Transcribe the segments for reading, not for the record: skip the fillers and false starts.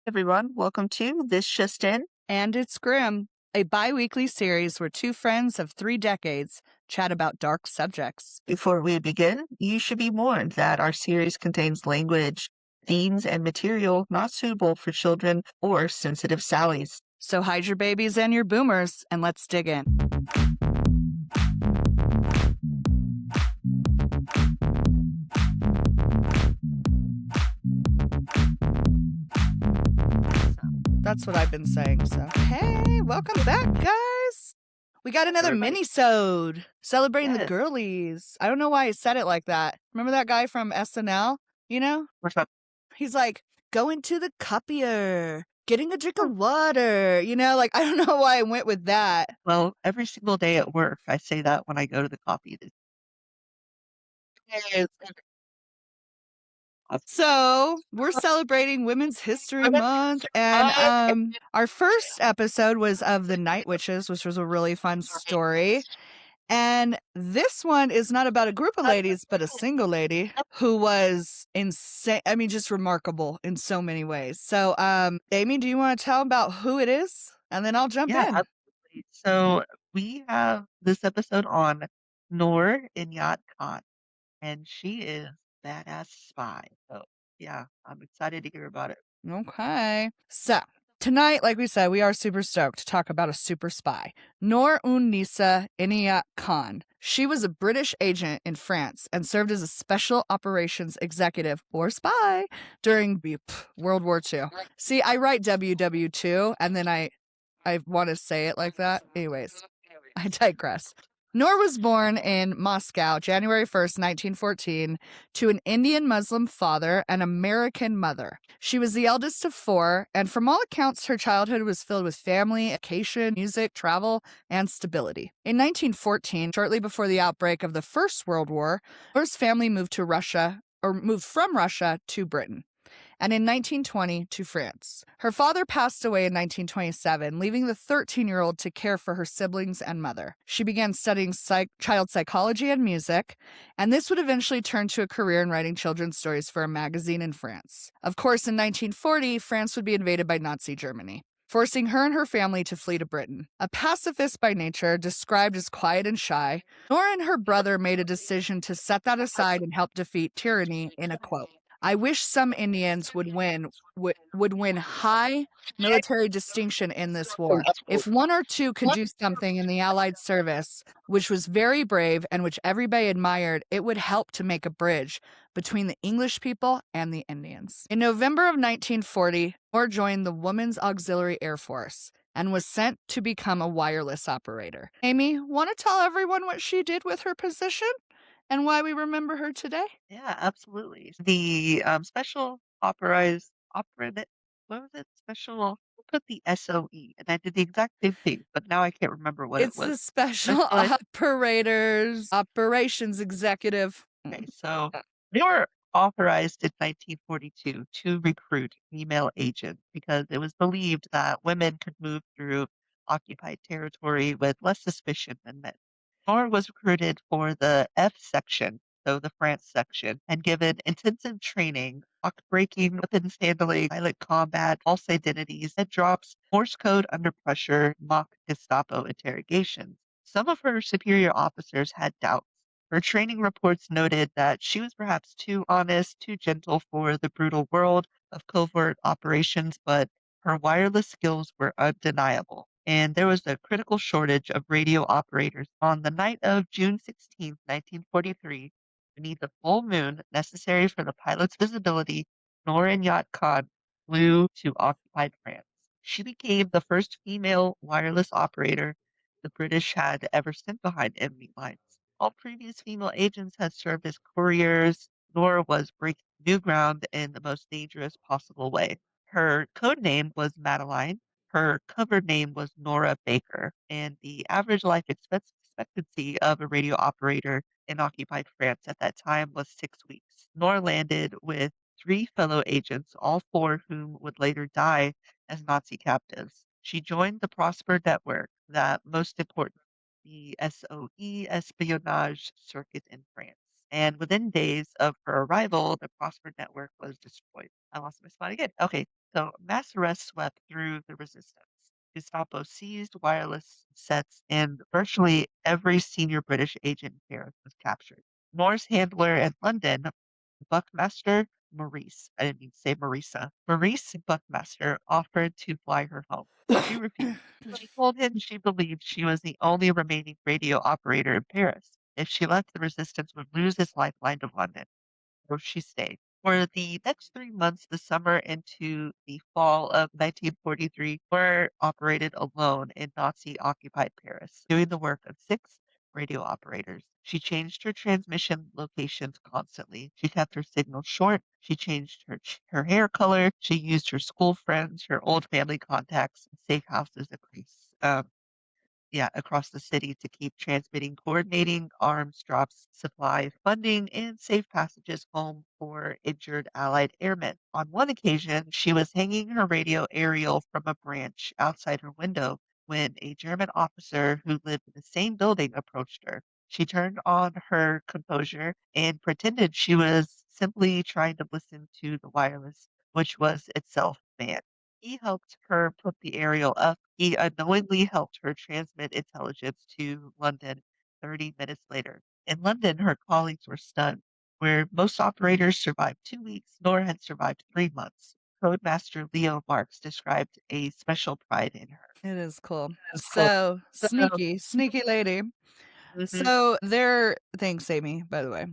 Everyone. Welcome to This Just In. And It's Grim, a bi weekly series where two friends of 3 decades chat about dark subjects. Before we begin, you should be warned that our series contains language, themes, and material not suitable for children or sensitive Sallies. So hide your babies and your boomers, and let's dig in. That's what I've been saying. So, hey, welcome back, guys. We got another mini-sode celebrating the Yes. girlies. I don't know why I said it like that. Remember that guy from SNL? You know? What's up? He's like, going to the copier, getting a drink of water. You know, like, I don't know why I went with that. Well, every single day at work, I say that when I go to the coffee. Yes. So we're celebrating Women's History Month, and our first episode was of the Night Witches, which was a really fun story. And this one is not about a group of ladies, but a single lady who was insane. I mean, just remarkable in so many ways. So, Amy, do you want to tell about who it is? And then I'll jump Yeah, in. absolutely. So we have this episode on Noor Inayat Khan, and she is badass spy. So yeah, I'm excited to hear about it. Okay. So tonight, like we said, we are super stoked to talk about a super spy, Noor Inayat Khan. She was a British agent in France and served as a special operations executive or spy during World War II. See, I write WW2 and then I want to say it like that. Anyways, I digress. Noor was born in Moscow, January 1st, 1914, to an Indian Muslim father and American mother. She was the eldest of four, and from all accounts, her childhood was filled with family, education, music, travel, and stability. In 1914, shortly before the outbreak of the First World War, Noor's family moved from Russia to Britain, and in 1920 to France. Her father passed away in 1927, leaving the 13-year-old to care for her siblings and mother. She began studying child psychology and music, and this would eventually turn to a career in writing children's stories for a magazine in France. Of course, in 1940, France would be invaded by Nazi Germany, forcing her and her family to flee to Britain. A pacifist by nature, described as quiet and shy, Nora and her brother made a decision to set that aside and help defeat tyranny in a quote. I wish some Indians would win high military distinction in this war. If one or two could do something in the Allied service, which was very brave and which everybody admired, it would help to make a bridge between the English people and the Indians. In November of 1940, Moore joined the Women's Auxiliary Air Force and was sent to become a wireless operator. Amy, want to tell everyone what she did with her position? And why we remember her today? Yeah, absolutely. The special authorized operative, what was it? Special, we'll put the SOE, and I did the exact same thing, but now I can't remember what it It's the was. special operations executive. Okay, so they were authorized in 1942 to recruit female agents because it was believed that women could move through occupied territory with less suspicion than men. Nor was recruited for the F section, so the France section, and given intensive training, lock breaking, weapons handling, silent combat, false identities, head drops, Morse code under pressure, mock Gestapo interrogations. Some of her superior officers had doubts. Her training reports noted that she was perhaps too honest, too gentle for the brutal world of covert operations, but her wireless skills were undeniable. And there was a critical shortage of radio operators. On the night of June 16th, 1943, beneath the full moon necessary for the pilot's visibility, Noor Inayat Khan flew to occupied France. She became the first female wireless operator the British had ever sent behind enemy lines. All previous female agents had served as couriers, nor was breaking new ground in the most dangerous possible way. Her code name was Madeline. Her cover name was Nora Baker, and the average life expectancy of a radio operator in occupied France at that time was 6 weeks. Nora landed with three fellow agents, all four whom would later die as Nazi captives. She joined the Prosper network, that most important, the SOE espionage circuit in France. And within days of her arrival, the Prosper network was destroyed. I lost my spot again. Okay. So mass arrests swept through the resistance. Gestapo seized wireless sets, and virtually every senior British agent in Paris was captured. Noor's handler in London, Buckmaster Maurice, I didn't mean to say Marisa, Maurice Buckmaster offered to fly her home. She refused. She told him she believed she was the only remaining radio operator in Paris. If she left, the resistance would lose its lifeline to London. So she stayed. For the next 3 months, the summer into the fall of 1943, were operated alone in Nazi-occupied Paris, doing the work of 6 radio operators. She changed her transmission locations constantly. She kept her signals short. She changed her hair color. She used her school friends, her old family contacts, and safe houses across the city to keep transmitting, coordinating arms drops, supply funding, and safe passages home for injured Allied airmen. On one occasion, she was hanging her radio aerial from a branch outside her window when a German officer who lived in the same building approached her. She turned on her composure and pretended she was simply trying to listen to the wireless, which was itself banned. He helped her put the aerial up. He unknowingly helped her transmit intelligence to London 30 minutes later. In London, her colleagues were stunned. Where most operators survived 2 weeks, Nora had survived 3 months. Codemaster Leo Marks described a special pride in her. It is cool. That's cool. So So, sneaky lady. mhm. So there, thanks, Amy, by the way.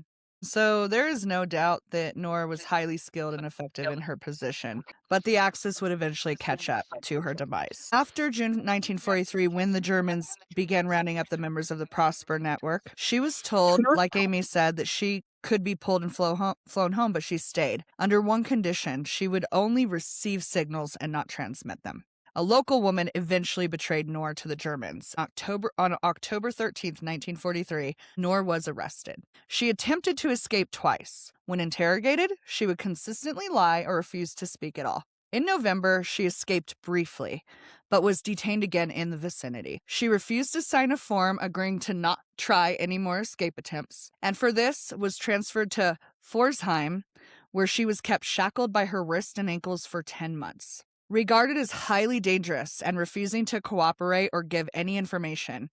So there is no doubt that Nora was highly skilled and effective in her position, but the Axis would eventually catch up to her demise. After June 1943, when the Germans began rounding up the members of the Prosper Network, she was told, like Amy said, that she could be pulled and flown home, but she stayed. Under one condition, she would only receive signals and not transmit them. A local woman eventually betrayed Noor to the Germans. On October 13th, 1943, Noor was arrested. She attempted to escape twice. When interrogated, she would consistently lie or refuse to speak at all. In November, she escaped briefly, but was detained again in the vicinity. She refused to sign a form agreeing to not try any more escape attempts, and for this was transferred to Pforzheim, where she was kept shackled by her wrists and ankles for 10 months. Regarded as highly dangerous and refusing to cooperate or give any information.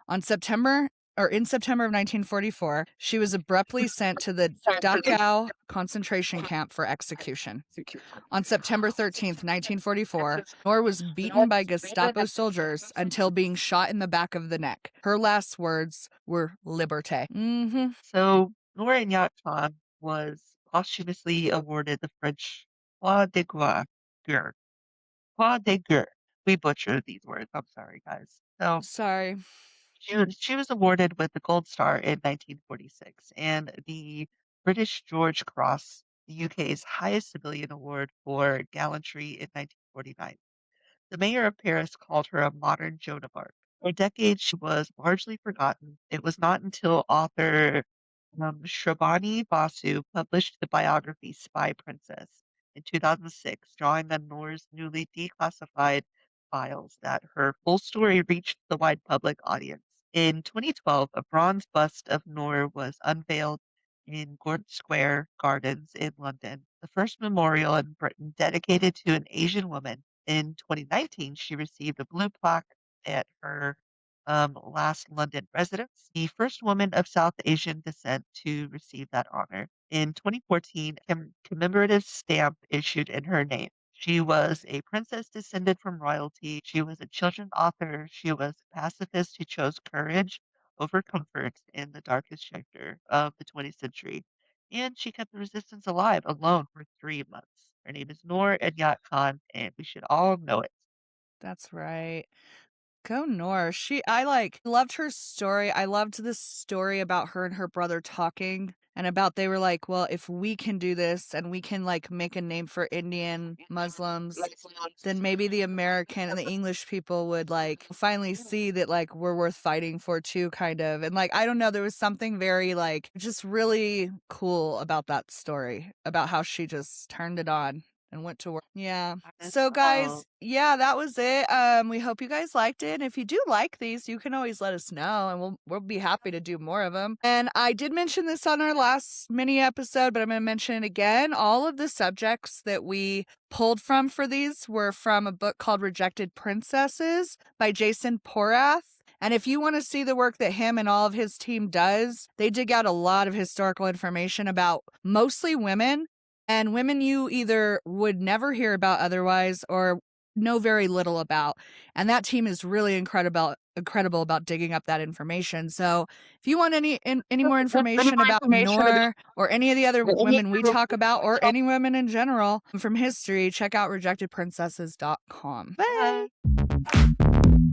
In September of 1944, she was abruptly sent to the Dachau concentration camp for execution. On September 13th, 1944, Noor was beaten by Gestapo soldiers until being shot in the back of the neck. Her last words were "Liberté." So Noor Inayat Khan was posthumously awarded the French Croix de Guerre. Croix de Guerre. We butchered these words. I'm sorry, guys. So Sorry. she was awarded with the Gold Star in 1946 and the British George Cross, the UK's highest civilian award for gallantry in 1949. The mayor of Paris called her a modern Joan of Arc. For decades, she was largely forgotten. It was not until author Shrabani Basu published the biography Spy Princess in 2006, drawing on Noor's newly declassified files, that her full story reached the wide public audience. In 2012, a bronze bust of Noor was unveiled in Gordon Square Gardens in London, the first memorial in Britain dedicated to an Asian woman. In 2019, she received a blue plaque at her last London residence, the first woman of South Asian descent to receive that honor. In 2014, a commemorative stamp issued in her name. She was a princess descended from royalty. She was a children's author. She was a pacifist who chose courage over comfort in the darkest sector of the 20th century. And she kept the resistance alive alone for 3 months. Her name is Noor Inayat Khan, and we should all know it. That's right. Go North. I loved her story. I loved this story about her and her brother talking and about they were like, well, if we can do this and we can like make a name for Indian Muslims, then maybe the American and the English people would like finally see that like we're worth fighting for too, kind of. And like, I don't know, there was something very like just really cool about that story, about how she just turned it on. and went to work. Yeah. As So well. guys, yeah, that was it. We hope you guys liked it. And if you do like these, you can always let us know and we'll be happy to do more of them. And I did mention this on our last mini episode, but I'm going to mention it again. All of the subjects that we pulled from for these were from a book called Rejected Princesses by Jason Porath. And if you want to see the work that him and all of his team does, they dig out a lot of historical information about mostly women and women you either would never hear about otherwise or know very little about. And that team is really incredible about digging up that information. So if you want any more Any information more about information about Noor or any of the other any women we talk about or any women in general from history, check out rejectedprincesses.com. Bye. Bye.